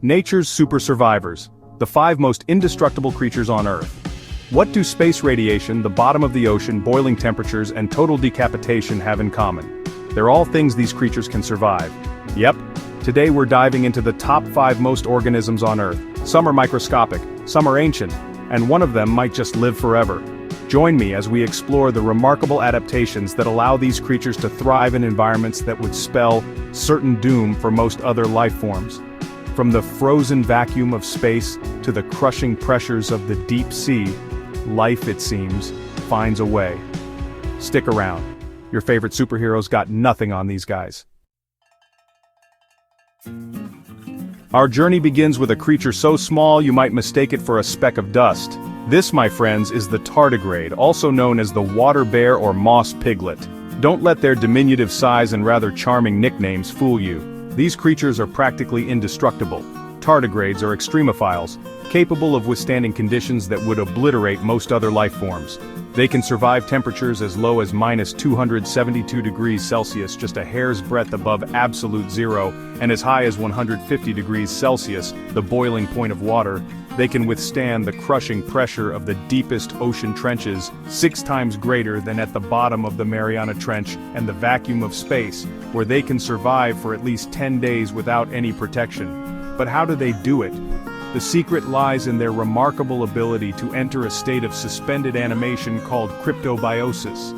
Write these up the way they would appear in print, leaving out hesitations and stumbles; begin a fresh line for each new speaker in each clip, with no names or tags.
Nature's super survivors, the 5 most indestructible creatures on Earth. What do space radiation, the bottom of the ocean, boiling temperatures, and total decapitation have in common? They're all things these creatures can survive. Yep, today we're diving into the top 5 most organisms on Earth. Some are microscopic, some are ancient, and one of them might just live forever. Join me as we explore the remarkable adaptations that allow these creatures to thrive in environments that would spell certain doom for most other life forms. From the frozen vacuum of space to the crushing pressures of the deep sea, life, it seems, finds a way. Stick around. Your favorite superheroes got nothing on these guys. Our journey begins with a creature so small you might mistake it for a speck of dust. This, my friends, is the tardigrade, also known as the water bear or moss piglet. Don't let their diminutive size and rather charming nicknames fool you. These creatures are practically indestructible. Tardigrades are extremophiles, capable of withstanding conditions that would obliterate most other life forms. They can survive temperatures as low as -272 degrees Celsius, just a hair's breadth above absolute zero, and as high as 150 degrees Celsius, the boiling point of water. They can withstand the crushing pressure of the deepest ocean trenches, 6 times greater than at the bottom of the Mariana Trench, and the vacuum of space, where they can survive for at least 10 days without any protection. But how do they do it? The secret lies in their remarkable ability to enter a state of suspended animation called cryptobiosis.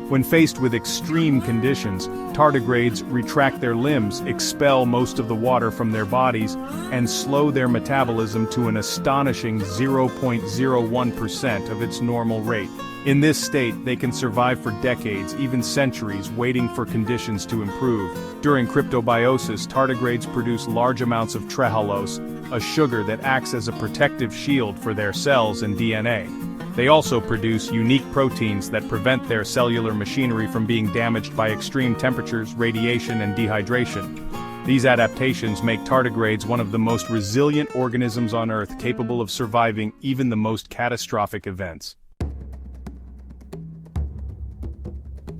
When faced with extreme conditions, tardigrades retract their limbs, expel most of the water from their bodies, and slow their metabolism to an astonishing 0.01% of its normal rate. In this state, they can survive for decades, even centuries, waiting for conditions to improve. During cryptobiosis, tardigrades produce large amounts of trehalose, a sugar that acts as a protective shield for their cells and DNA. They also produce unique proteins that prevent their cellular machinery from being damaged by extreme temperatures, radiation, and dehydration. These adaptations make tardigrades one of the most resilient organisms on Earth, capable of surviving even the most catastrophic events.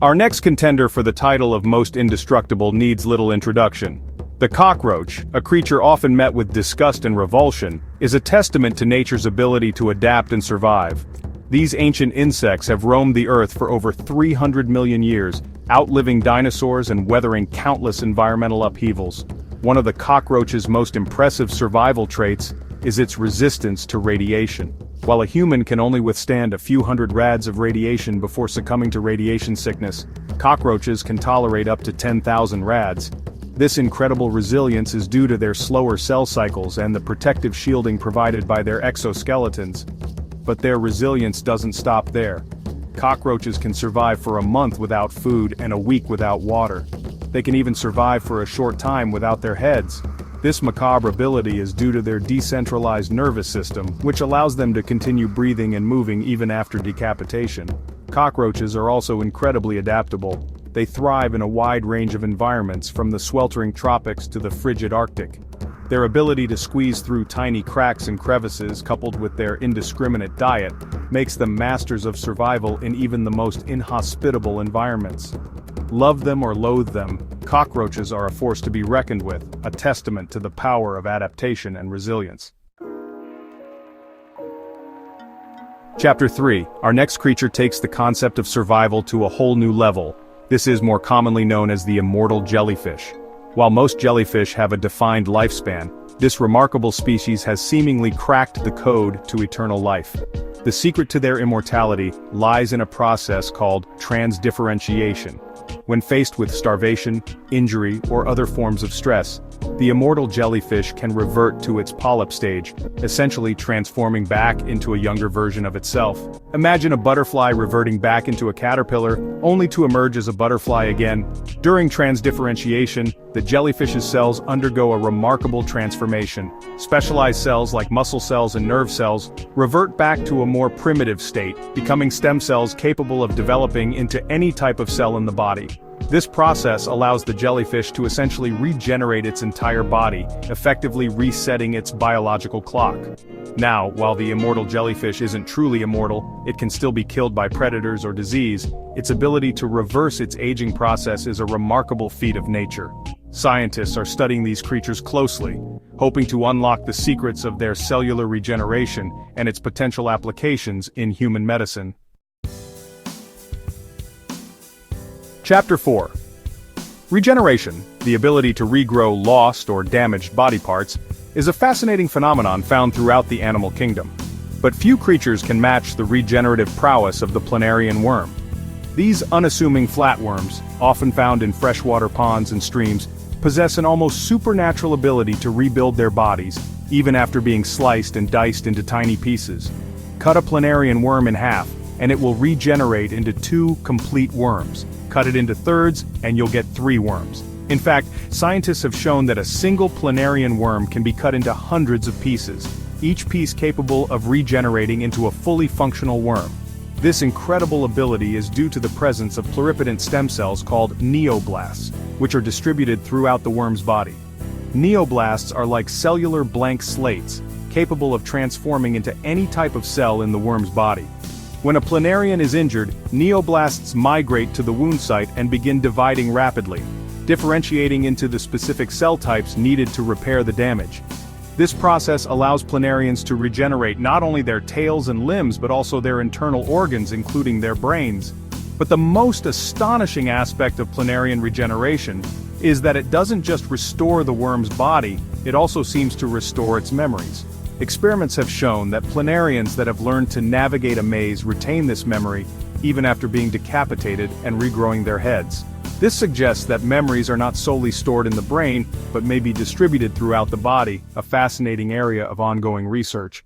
Our next contender for the title of most indestructible needs little introduction. The cockroach, a creature often met with disgust and revulsion, is a testament to nature's ability to adapt and survive. These ancient insects have roamed the earth for over 300 million years, outliving dinosaurs and weathering countless environmental upheavals. One of the cockroach's most impressive survival traits is its resistance to radiation. While a human can only withstand a few hundred rads of radiation before succumbing to radiation sickness, cockroaches can tolerate up to 10,000 rads. This incredible resilience is due to their slower cell cycles and the protective shielding provided by their exoskeletons. But their resilience doesn't stop there. Cockroaches can survive for a month without food and a week without water. They can even survive for a short time without their heads. This macabre ability is due to their decentralized nervous system, which allows them to continue breathing and moving even after decapitation. Cockroaches are also incredibly adaptable. They thrive in a wide range of environments, from the sweltering tropics to the frigid Arctic. Their ability to squeeze through tiny cracks and crevices, coupled with their indiscriminate diet, makes them masters of survival in even the most inhospitable environments. Love them or loathe them, cockroaches are a force to be reckoned with, a testament to the power of adaptation and resilience. Chapter 3. Our next creature takes the concept of survival to a whole new level. This is more commonly known as the immortal jellyfish. While most jellyfish have a defined lifespan, this remarkable species has seemingly cracked the code to eternal life. The secret to their immortality lies in a process called transdifferentiation. When faced with starvation, injury, or other forms of stress, the immortal jellyfish can revert to its polyp stage, essentially transforming back into a younger version of itself. Imagine a butterfly reverting back into a caterpillar, only to emerge as a butterfly again. During transdifferentiation, the jellyfish's cells undergo a remarkable transformation. Specialized cells like muscle cells and nerve cells revert back to a more primitive state, becoming stem cells capable of developing into any type of cell in the body. This process allows the jellyfish to essentially regenerate its entire body, effectively resetting its biological clock. Now, while the immortal jellyfish isn't truly immortal, it can still be killed by predators or disease. Its ability to reverse its aging process is a remarkable feat of nature. Scientists are studying these creatures closely, hoping to unlock the secrets of their cellular regeneration and its potential applications in human medicine. Chapter 4. Regeneration, the ability to regrow lost or damaged body parts, is a fascinating phenomenon found throughout the animal kingdom. But few creatures can match the regenerative prowess of the planarian worm. These unassuming flatworms, often found in freshwater ponds and streams, possess an almost supernatural ability to rebuild their bodies, even after being sliced and diced into tiny pieces. Cut a planarian worm in half, and it will regenerate into 2 complete worms. Cut it into thirds, and you'll get 3 worms. In fact, scientists have shown that a single planarian worm can be cut into hundreds of pieces, each piece capable of regenerating into a fully functional worm. This incredible ability is due to the presence of pluripotent stem cells called neoblasts, which are distributed throughout the worm's body. Neoblasts are like cellular blank slates, capable of transforming into any type of cell in the worm's body. When a planarian is injured, neoblasts migrate to the wound site and begin dividing rapidly, differentiating into the specific cell types needed to repair the damage. This process allows planarians to regenerate not only their tails and limbs but also their internal organs, including their brains. But the most astonishing aspect of planarian regeneration is that it doesn't just restore the worm's body, it also seems to restore its memories. Experiments have shown that planarians that have learned to navigate a maze retain this memory even after being decapitated and regrowing their heads. This suggests that memories are not solely stored in the brain, but may be distributed throughout the body, a fascinating area of ongoing research.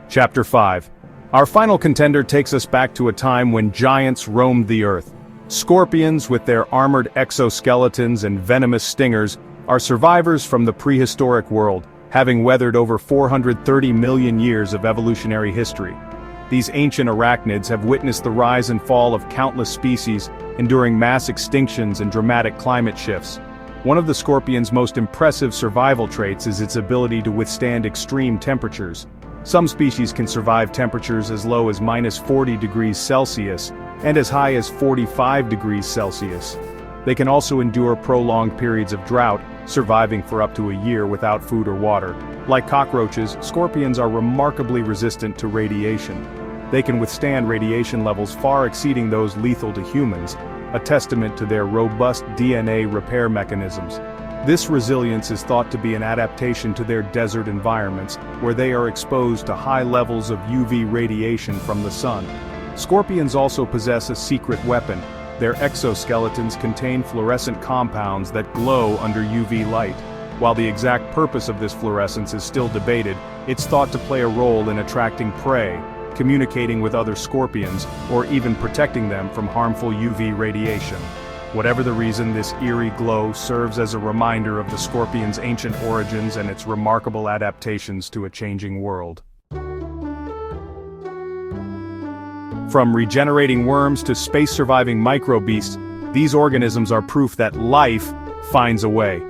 Chapter 5. Our final contender takes us back to a time when giants roamed the earth. Scorpions, with their armored exoskeletons and venomous stingers, are survivors from the prehistoric world, having weathered over 430 million years of evolutionary history. These ancient arachnids have witnessed the rise and fall of countless species, enduring mass extinctions and dramatic climate shifts. One of the scorpion's most impressive survival traits is its ability to withstand extreme temperatures. Some species can survive temperatures as low as -40 degrees Celsius and as high as 45 degrees Celsius. They can also endure prolonged periods of drought, surviving for up to a year without food or water. Like cockroaches, scorpions are remarkably resistant to radiation. They can withstand radiation levels far exceeding those lethal to humans, a testament to their robust DNA repair mechanisms. This resilience is thought to be an adaptation to their desert environments, where they are exposed to high levels of UV radiation from the sun. Scorpions also possess a secret weapon. Their exoskeletons contain fluorescent compounds that glow under UV light. While the exact purpose of this fluorescence is still debated, it's thought to play a role in attracting prey, communicating with other scorpions, or even protecting them from harmful UV radiation. Whatever the reason, this eerie glow serves as a reminder of the scorpion's ancient origins and its remarkable adaptations to a changing world. From regenerating worms to space-surviving microbeasts, these organisms are proof that life finds a way.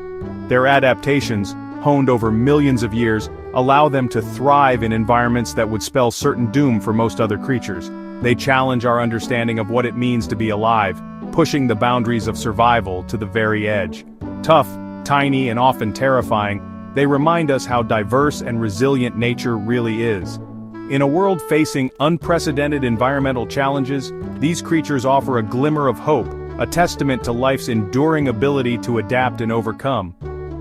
Their adaptations, honed over millions of years, allow them to thrive in environments that would spell certain doom for most other creatures. They challenge our understanding of what it means to be alive, pushing the boundaries of survival to the very edge. Tough, tiny, and often terrifying, they remind us how diverse and resilient nature really is. In a world facing unprecedented environmental challenges, these creatures offer a glimmer of hope, a testament to life's enduring ability to adapt and overcome.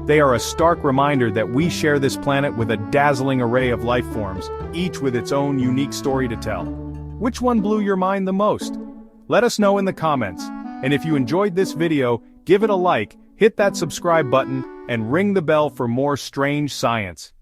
They are a stark reminder that we share this planet with a dazzling array of life forms, each with its own unique story to tell. Which one blew your mind the most? Let us know in the comments. And if you enjoyed this video, give it a like, hit that subscribe button, and ring the bell for more strange science.